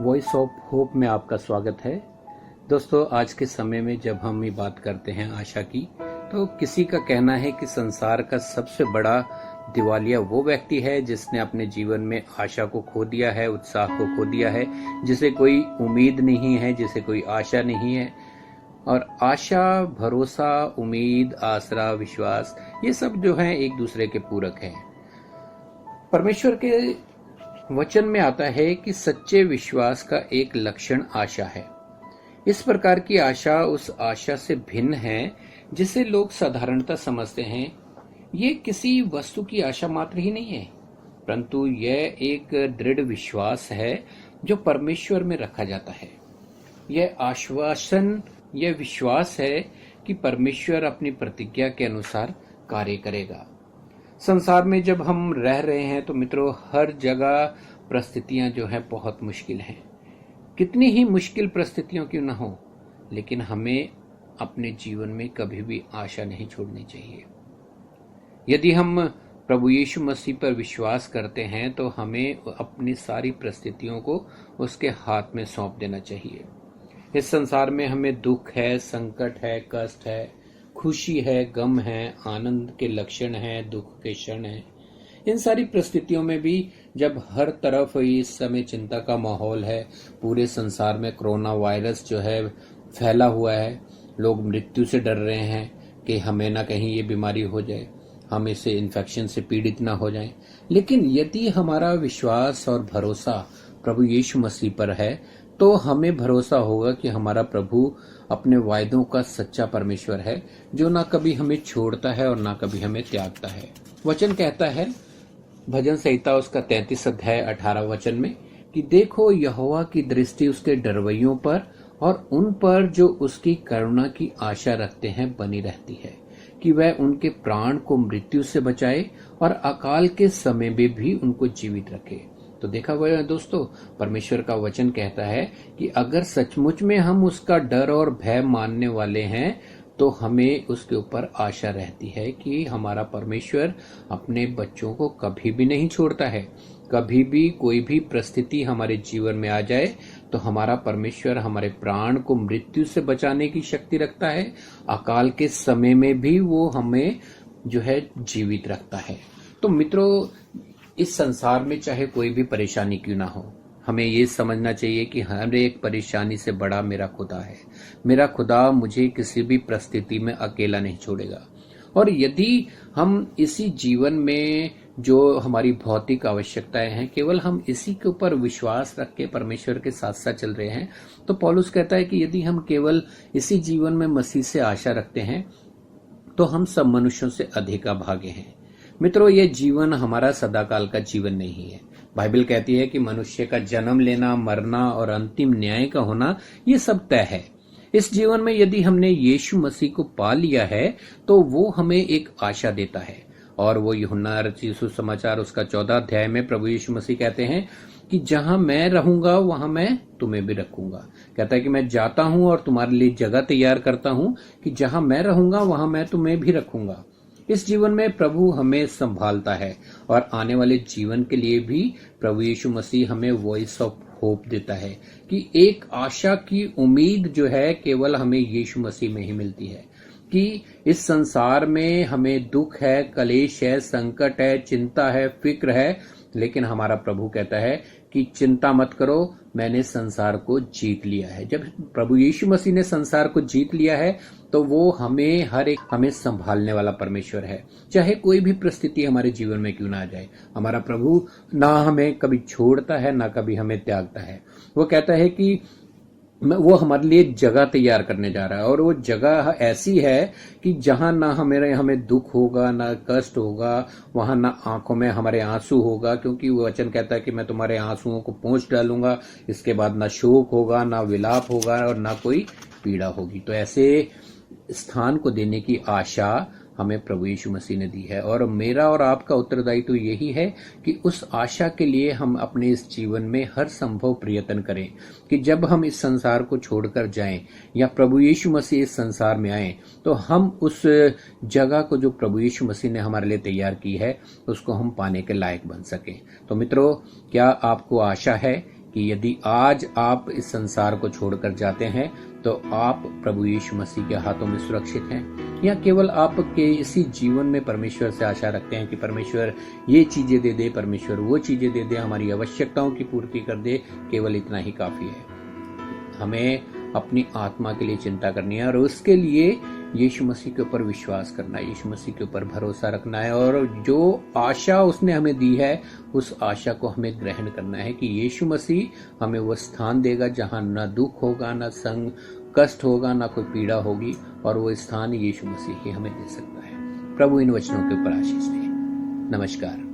Voice of hope में आपका स्वागत है। दोस्तों, आज के समय में जब हम ये बात करते हैं आशा की, तो किसी का कहना है कि संसार का सबसे बड़ा दिवालिया वो व्यक्ति है जिसने अपने जीवन में आशा को खो दिया है, उत्साह को खो दिया है, जिसे कोई उम्मीद नहीं है, जिसे कोई आशा नहीं है। और आशा, भरोसा, उम्मीद, आसरा, विश्वास, ये सब जो है एक दूसरे के पूरक हैं। परमेश्वर के वचन में आता है कि सच्चे विश्वास का एक लक्षण आशा है। इस प्रकार की आशा उस आशा से भिन्न है जिसे लोग साधारणतः समझते हैं। ये किसी वस्तु की आशा मात्र ही नहीं है, परंतु यह एक दृढ़ विश्वास है जो परमेश्वर में रखा जाता है। यह आश्वासन, यह विश्वास है कि परमेश्वर अपनी प्रतिज्ञा के अनुसार कार्य करेगा। संसार में जब हम रह रहे हैं तो मित्रों, हर जगह परिस्थितियां जो है बहुत मुश्किल हैं। कितनी ही मुश्किल परिस्थितियों क्यों न हो, लेकिन हमें अपने जीवन में कभी भी आशा नहीं छोड़नी चाहिए। यदि हम प्रभु यीशु मसीह पर विश्वास करते हैं तो हमें अपनी सारी परिस्थितियों को उसके हाथ में सौंप देना चाहिए। इस संसार में हमें दुख है, संकट है, कष्ट है, खुशी है, गम है, आनंद के लक्षण है, दुख के क्षण है। इन सारी परिस्थितियों में भी जब हर तरफ इस समय चिंता का माहौल है, पूरे संसार में कोरोना वायरस जो है फैला हुआ है, लोग मृत्यु से डर रहे हैं कि हमें ना कहीं ये बीमारी हो जाए, हम इसे इन्फेक्शन से पीड़ित ना हो जाएं। लेकिन यदि हमारा विश्वास और भरोसा प्रभु यीशु मसीह पर है तो हमें भरोसा होगा कि हमारा प्रभु अपने वायदों का सच्चा परमेश्वर है, जो ना कभी हमें छोड़ता है और ना कभी हमें त्यागता है। वचन कहता है, भजन संहिता उसका 33 अध्याय 18 वचन में, कि देखो यहोवा की दृष्टि उसके डरवैयों पर और उन पर जो उसकी करुणा की आशा रखते हैं बनी रहती है, कि वह उनके प्राण को मृत्यु से बचाए और अकाल के समय में भी उनको जीवित रखे। तो देखा हुआ दोस्तों, परमेश्वर का वचन कहता है कि अगर सचमुच में हम उसका डर और भय मानने वाले हैं तो हमें उसके ऊपर आशा रहती है कि हमारा परमेश्वर अपने बच्चों को कभी भी नहीं छोड़ता है। कभी भी कोई भी परिस्थिति हमारे जीवन में आ जाए तो हमारा परमेश्वर हमारे प्राण को मृत्यु से बचाने की शक्ति रखता है। अकाल के समय में भी वो हमें जो है जीवित रखता है। तो मित्रों, इस संसार में चाहे कोई भी परेशानी क्यों ना हो, हमें ये समझना चाहिए कि हर एक परेशानी से बड़ा मेरा खुदा है। मेरा खुदा मुझे किसी भी परिस्थिति में अकेला नहीं छोड़ेगा। और यदि हम इसी जीवन में जो हमारी भौतिक आवश्यकताएं हैं, केवल हम इसी के ऊपर विश्वास रख के परमेश्वर के साथ साथ चल रहे हैं, तो पौलुस कहता है कि यदि हम केवल इसी जीवन में मसीह से आशा रखते हैं तो हम सब मनुष्यों से अधिक अभागे हैं। मित्रों, ये जीवन हमारा सदाकाल का जीवन नहीं है। बाइबल कहती है कि मनुष्य का जन्म लेना, मरना और अंतिम न्याय का होना, ये सब तय है। इस जीवन में यदि हमने यीशु मसीह को पा लिया है तो वो हमें एक आशा देता है। और वो यूहन्ना रचित सुसमाचार उसका 14 अध्याय में प्रभु यीशु मसीह कहते हैं कि जहां मैं रहूंगा वहां मैं तुम्हें भी रखूंगा। कहता है कि मैं जाता हूं और तुम्हारे लिए जगह तैयार करता हूं, कि जहां मैं रहूंगा वहां मैं तुम्हें भी रखूंगा। इस जीवन में प्रभु हमें संभालता है और आने वाले जीवन के लिए भी प्रभु यीशु मसीह हमें वॉइस ऑफ होप देता है कि एक आशा की उम्मीद जो है केवल हमें यीशु मसीह में ही मिलती है। कि इस संसार में हमें दुख है, कलेश है, संकट है, चिंता है, फिक्र है, लेकिन हमारा प्रभु कहता है कि चिंता मत करो, मैंने संसार को जीत लिया है। जब प्रभु यीशु मसीह ने संसार को जीत लिया है तो वो हमें संभालने वाला परमेश्वर है। चाहे कोई भी परिस्थिति हमारे जीवन में क्यों ना आ जाए, हमारा प्रभु ना हमें कभी छोड़ता है ना कभी हमें त्यागता है। वो कहता है कि वो हमारे लिए जगह तैयार करने जा रहा है, और वो जगह ऐसी है कि जहां ना हमें दुख होगा, ना कष्ट होगा, वहां ना आंखों में हमारे आंसू होगा, क्योंकि वो वचन कहता है कि मैं तुम्हारे आंसुओं को पोंछ डालूंगा। इसके बाद ना शोक होगा, ना विलाप होगा और ना कोई पीड़ा होगी। तो ऐसे स्थान को देने की आशा हमें प्रभु यीशु मसीह ने दी है। और मेरा और आपका उत्तरदायित्व तो यही है कि उस आशा के लिए हम अपने इस जीवन में हर संभव प्रयत्न करें कि जब हम इस संसार को छोड़कर जाएं या प्रभु यीशु मसीह इस संसार में आए तो हम उस जगह को जो प्रभु यीशु मसीह ने हमारे लिए तैयार की है उसको हम पाने के लायक बन सकें। तो मित्रों, क्या आपको आशा है कि यदि आज आप इस संसार को छोड़कर जाते हैं तो आप प्रभु यीशु मसीह के हाथों में सुरक्षित हैं, या केवल आपके इसी जीवन में परमेश्वर से आशा रखते हैं कि परमेश्वर ये चीजें दे दे, परमेश्वर वो चीजें दे दे, हमारी आवश्यकताओं की पूर्ति कर दे, केवल इतना ही काफी है। हमें अपनी आत्मा के लिए चिंता करनी है और उसके लिए यीशु मसीह के ऊपर विश्वास करना है, यीशु मसीह के ऊपर भरोसा रखना है, और जो आशा उसने हमें दी है उस आशा को हमें ग्रहण करना है कि यीशु मसीह हमें वो स्थान देगा जहां न दुख होगा, न संग कष्ट होगा, न कोई पीड़ा होगी, और वो स्थान यीशु मसीह ही हमें दे सकता है। प्रभु इन वचनों के ऊपर आशीष दे। नमस्कार।